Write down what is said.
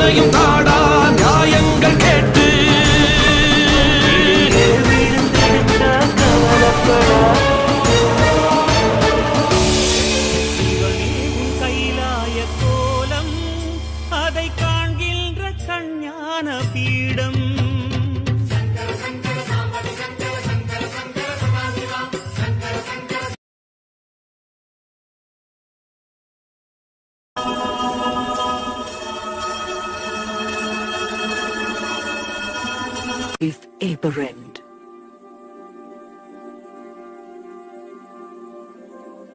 அத்தனையும் தாடா நியாயங்கள் கேட்டு கைலாய கோலம் அதை காண்கின்ற கஞ்ஞான பீடம். Is Aberrand.